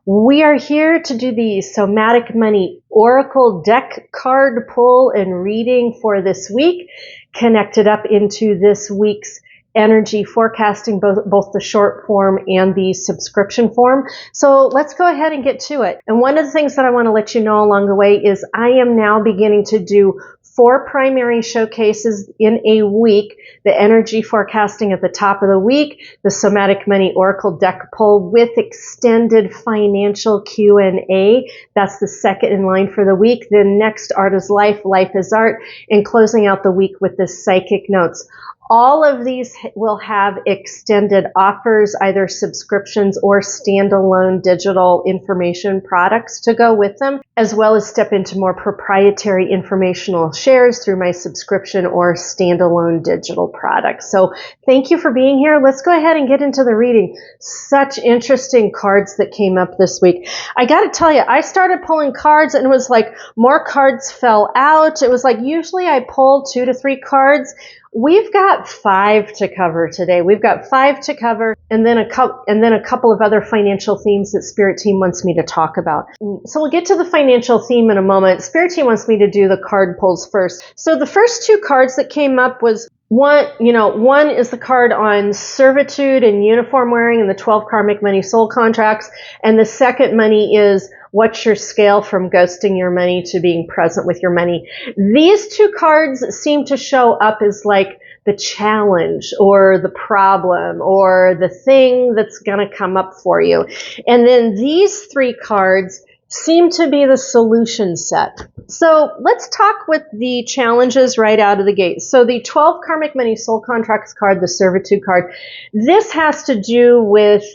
We are here to do the Somatic Money Oracle Deck card pull and reading for this week, connected up into this week's energy forecasting, both the short form and the subscription form. So let's go ahead and get to it. And one of the things that I want to let you know along the way is I am now beginning to do 4 primary showcases in a week, the energy forecasting at the top of the week, the Somatic Money Oracle Deck pull with extended financial Q&A. That's the second in line for the week. Then next, Art is Life, Life is Art, and closing out the week with the psychic notes. All of these will have extended offers, either subscriptions or standalone digital information products to go with them, as well as step into more proprietary informational shares through my subscription or standalone digital products. So thank you for being here. Let's go ahead and get into the reading. Such interesting cards that came up this week. I got to tell you, I started pulling cards and it was like more cards fell out. It was like usually I pull 2 to 3 cards. We've got 5 to cover today. We've got 5 to cover, and then a couple of other financial themes that Spirit Team wants me to talk about. So we'll get to the financial theme in a moment. Spirit Team wants me to do the card pulls first. So the first 2 cards that came up was one is the card on servitude and uniform wearing and the 12 karmic money soul contracts, and the second money is what's your scale from ghosting your money to being present with your money. These 2 cards seem to show up as like the challenge or the problem or the thing that's going to come up for you. And then these 3 cards seem to be the solution set. So let's talk with the challenges right out of the gate. So the 12 karmic money soul contracts card, the servitude card, this has to do with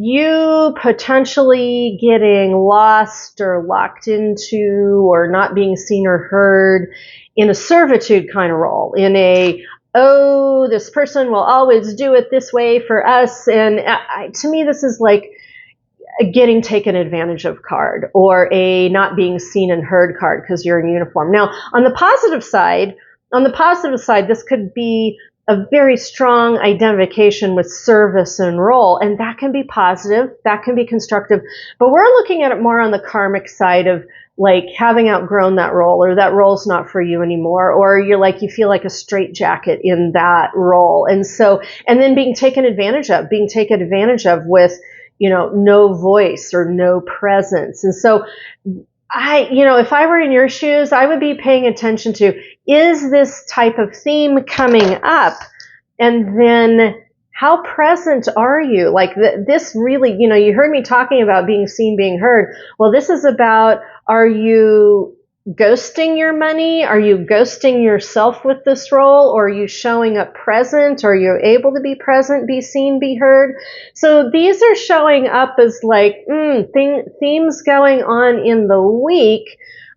you potentially getting lost or locked into or not being seen or heard in a servitude kind of role, in a, oh, this person will always do it this way for us. And to me, this is like a getting taken advantage of card, or a not being seen and heard card because you're in uniform. Now, on the positive side, this could be a very strong identification with service and role, and that can be positive, that can be constructive, but we're looking at it more on the karmic side of like having outgrown that role, or that role's not for you anymore, or you feel like a straitjacket in that role. And then being taken advantage of with, no voice or no presence. And so if I were in your shoes, I would be paying attention to, is this type of theme coming up? And then how present are you? Like this really, you heard me talking about being seen, being heard. Well, this is about, are you ghosting your money? Are you ghosting yourself with this role? Or are you showing up present? Are you able to be present, be seen, be heard? So these are showing up as like themes going on in the week,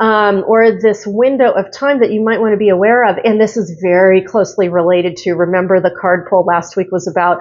or this window of time that you might want to be aware of. And this is very closely related to, remember the card pull last week was about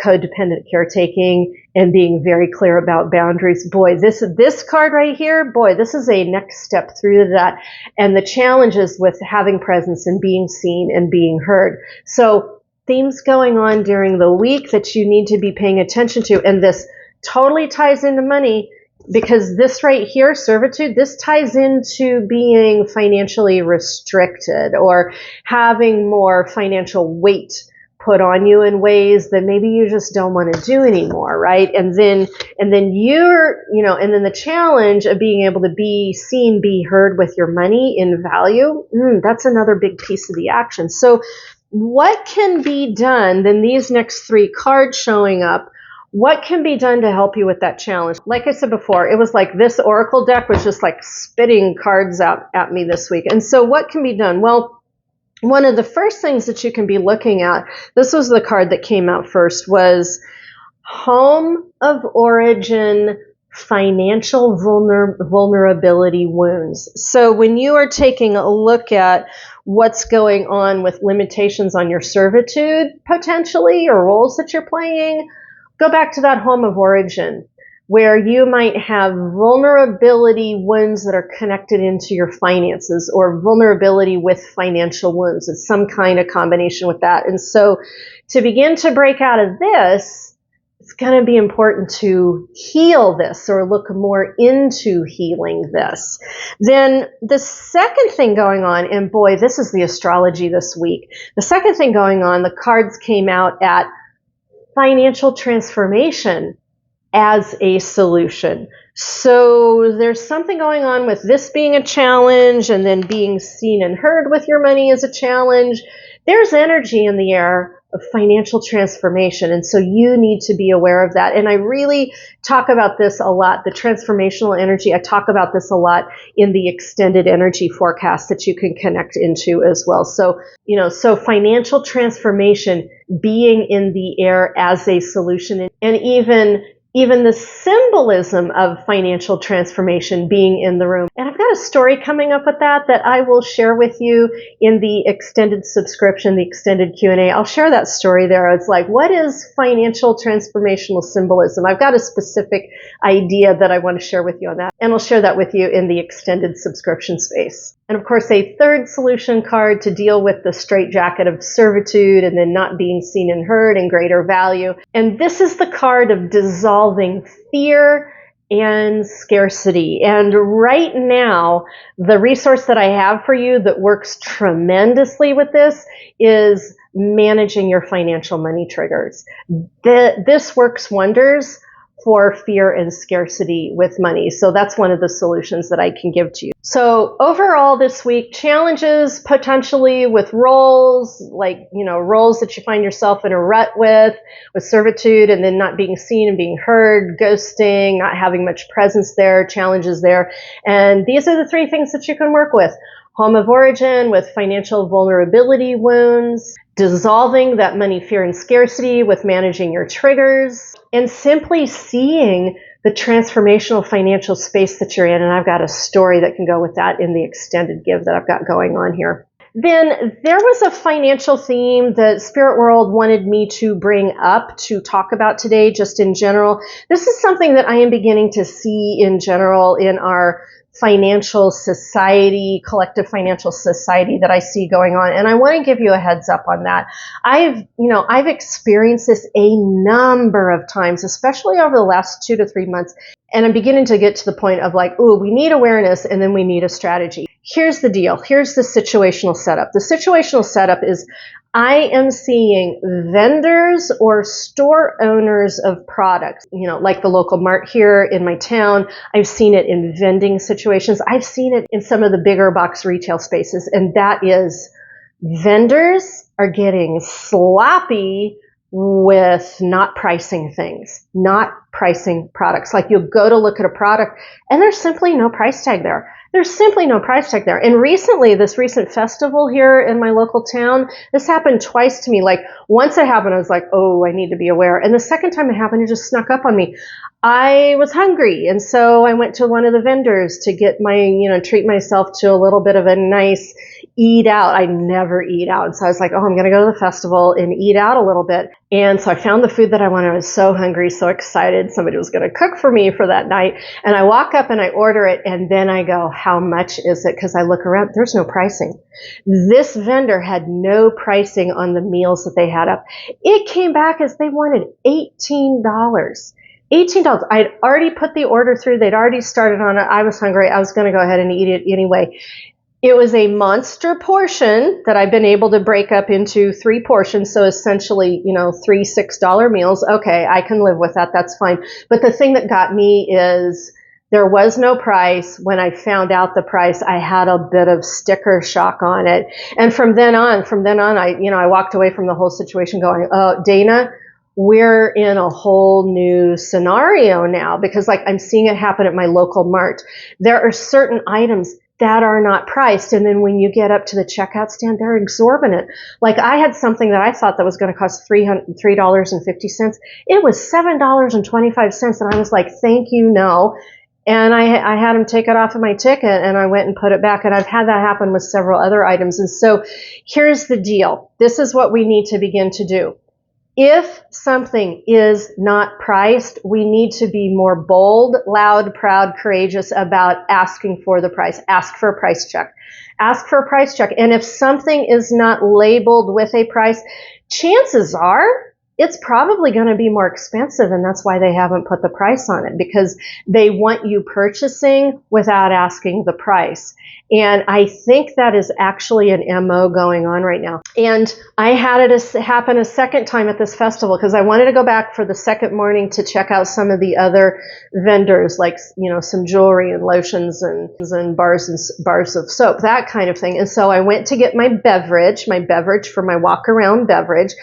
codependent caretaking and being very clear about boundaries. Boy, this card right here, this is a next step through that. And the challenges with having presence and being seen and being heard. So themes going on during the week that you need to be paying attention to. And this totally ties into money, because this right here, servitude, this ties into being financially restricted or having more financial weight put on you in ways that maybe you just don't want to do anymore, right? And then the challenge of being able to be seen, be heard with your money in value, that's another big piece of the action. So what can be done, then these next 3 cards showing up, what can be done to help you with that challenge? Like I said before, it was like this Oracle deck was just like spitting cards out at me this week. And so what can be done? Well, one of the first things that you can be looking at, this was the card that came out first, was home of origin financial vulnerability wounds. So when you are taking a look at what's going on with limitations on your servitude potentially, or roles that you're playing, go back to that home of origin, where you might have vulnerability wounds that are connected into your finances, or vulnerability with financial wounds. It's some kind of combination with that. And so to begin to break out of this, it's going to be important to heal this or look more into healing this. Then the second thing going on, and boy, this is the astrology this week. The second thing going on, the cards came out at financial transformation as a solution. So there's something going on with this being a challenge and then being seen and heard with your money as a challenge. There's energy in the air of financial transformation, and so you need to be aware of that. And I really talk about this a lot, the transformational energy. I talk about this a lot in the extended energy forecast that you can connect into as well. So, so financial transformation being in the air as a solution, and even the symbolism of financial transformation being in the room. And I've got a story coming up with that I will share with you in the extended subscription, the extended Q&A. I'll share that story there. It's like, what is financial transformational symbolism? I've got a specific idea that I want to share with you on that. And I'll share that with you in the extended subscription space. And of course, a third solution card to deal with the straitjacket of servitude and then not being seen and heard and greater value. And this is the card of dissolving fear and scarcity. And right now, the resource that I have for you that works tremendously with this is managing your financial money triggers. This works wonders for fear and scarcity with money. So that's one of the solutions that I can give to you. So overall this week, challenges potentially with roles, like, roles that you find yourself in a rut with servitude and then not being seen and being heard, ghosting, not having much presence there, challenges there. And these are the three things that you can work with. Home of origin with financial vulnerability wounds, dissolving that money, fear, and scarcity with managing your triggers, and simply seeing the transformational financial space that you're in. And I've got a story that can go with that in the extended give that I've got going on here. Then there was a financial theme that Spirit World wanted me to bring up to talk about today, just in general. This is something that I am beginning to see in general in our financial society, collective financial society that I see going on. And I want to give you a heads up on that. I've experienced this a number of times, especially over the last 2 to 3 months. And I'm beginning to get to the point of like, ooh, we need awareness and then we need a strategy. Here's the deal. Here's the situational setup. The situational setup is I am seeing vendors or store owners of products, like the local mart here in my town. I've seen it in vending situations. I've seen it in some of the bigger box retail spaces. And that is vendors are getting sloppy with not pricing things, not pricing products. Like you'll go to look at a product and there's simply no price tag there. There's simply no price tag there. And recently, this recent festival here in my local town, this happened twice to me. Like once it happened, I was like, oh, I need to be aware. And the second time it happened, it just snuck up on me. I was hungry. And so I went to one of the vendors to get treat myself to a little bit of a nice eat out. I never eat out. And so I was like, oh, I'm going to go to the festival and eat out a little bit. And so I found the food that I wanted. I was so hungry, so excited. Somebody was going to cook for me for that night. And I walk up and I order it. And then I go, how much is it? Because I look around, there's no pricing. This vendor had no pricing on the meals that they had up. It came back as they wanted $18. $18. I had already put the order through. They'd already started on it. I was hungry. I was going to go ahead and eat it anyway. It was a monster portion that I've been able to break up into 3 portions. So essentially, 3 $6 meals. Okay, I can live with that. That's fine. But the thing that got me is there was no price. When I found out the price, I had a bit of sticker shock on it. And from then on, I walked away from the whole situation going, oh, Dana, we're in a whole new scenario now because I'm seeing it happen at my local mart. There are certain items that are not priced. And then when you get up to the checkout stand, they're exorbitant. Like I had something that I thought that was going to cost $3.50. It was $7.25. And I was like, thank you, no. And I had them take it off of my ticket and I went and put it back. And I've had that happen with several other items. And so here's the deal. This is what we need to begin to do. If something is not priced, we need to be more bold, loud, proud, courageous about asking for the price. Ask for a price check. Ask for a price check. And if something is not labeled with a price, chances are it's probably going to be more expensive, and that's why they haven't put the price on it, because they want you purchasing without asking the price. And I think that is actually an MO going on right now. And I had it happen a second time at this festival because I wanted to go back for the second morning to check out some of the other vendors, like, some jewelry and lotions and bars of soap, that kind of thing. And so I went to get my beverage for my walk around beverage.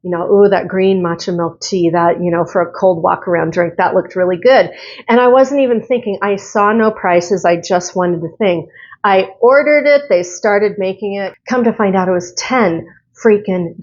That green matcha milk tea, that, for a cold walk around drink, that looked really good. And I wasn't even thinking, I saw no prices. I just wanted the thing. I ordered it. They started making it. Come to find out it was $10 freaking.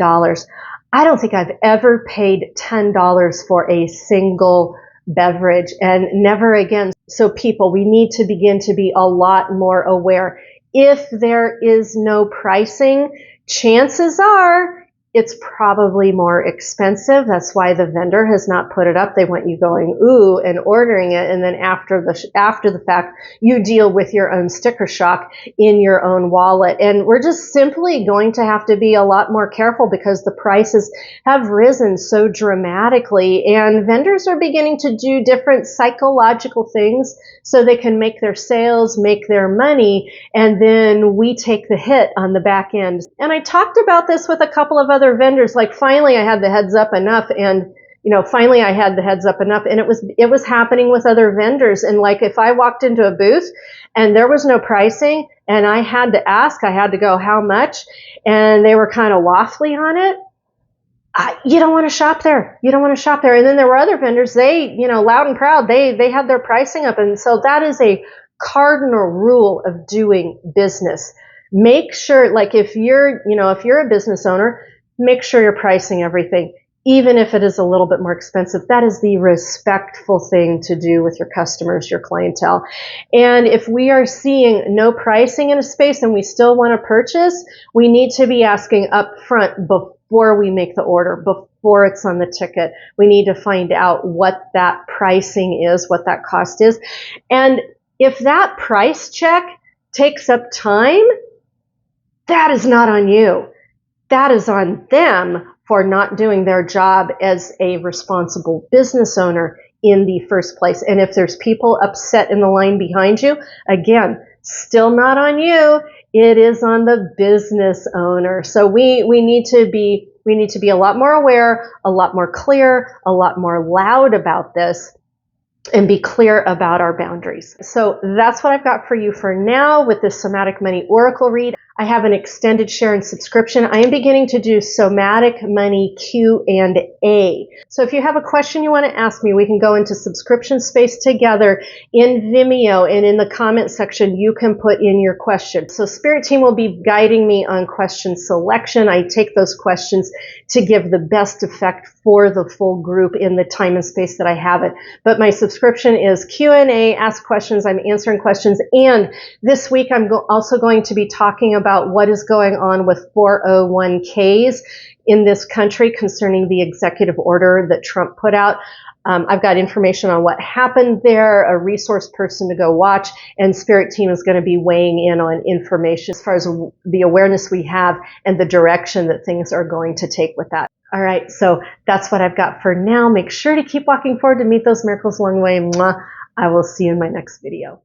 I don't think I've ever paid $10 for a single beverage, and never again. So people, we need to begin to be a lot more aware. If there is no pricing, chances are it's probably more expensive. That's why the vendor has not put it up. They want you going, ooh, and ordering it. And then after the fact, you deal with your own sticker shock in your own wallet. And we're just simply going to have to be a lot more careful because the prices have risen so dramatically. And vendors are beginning to do different psychological things so they can make their sales, make their money, and then we take the hit on the back end. And I talked about this with a couple of other vendors. Like, finally I had the heads up enough, and it was happening with other vendors. And like, if I walked into a booth and there was no pricing and I had to ask, I had to go, how much? And they were kind of waffly on it. You don't want to shop there. You don't want to shop there. And then there were other vendors, they, loud and proud, they had their pricing up. And so that is a cardinal rule of doing business. Make sure, like, if you're a business owner, make sure you're pricing everything, even if it is a little bit more expensive. That is the respectful thing to do with your customers, your clientele. And if we are seeing no pricing in a space and we still want to purchase, we need to be asking up front before we make the order, before it's on the ticket. We need to find out what that pricing is, what that cost is. And if that price check takes up time, that is not on you. That is on them for not doing their job as a responsible business owner in the first place. And if there's people upset in the line behind you, again, still not on you. It is on the business owner. So we need to be a lot more aware, a lot more clear, a lot more loud about this, and be clear about our boundaries. So that's what I've got for you for now with this Somatic Money Oracle read. I have an extended share and subscription. I am beginning to do Somatic Money Q&A. So if you have a question you want to ask me, we can go into subscription space together in Vimeo, and in the comment section, you can put in your question. So Spirit Team will be guiding me on question selection. I take those questions to give the best effect for the full group in the time and space that I have it. But my subscription is Q&A, ask questions, I'm answering questions. And this week, I'm also going to be talking about what is going on with 401ks in this country concerning the executive order that Trump put out. I've got information on what happened there, a resource person to go watch, and Spirit Team is going to be weighing in on information as far as the awareness we have and the direction that things are going to take with that. All right, so that's what I've got for now. Make sure to keep walking forward to meet those miracles along the way. Mwah. I will see you in my next video.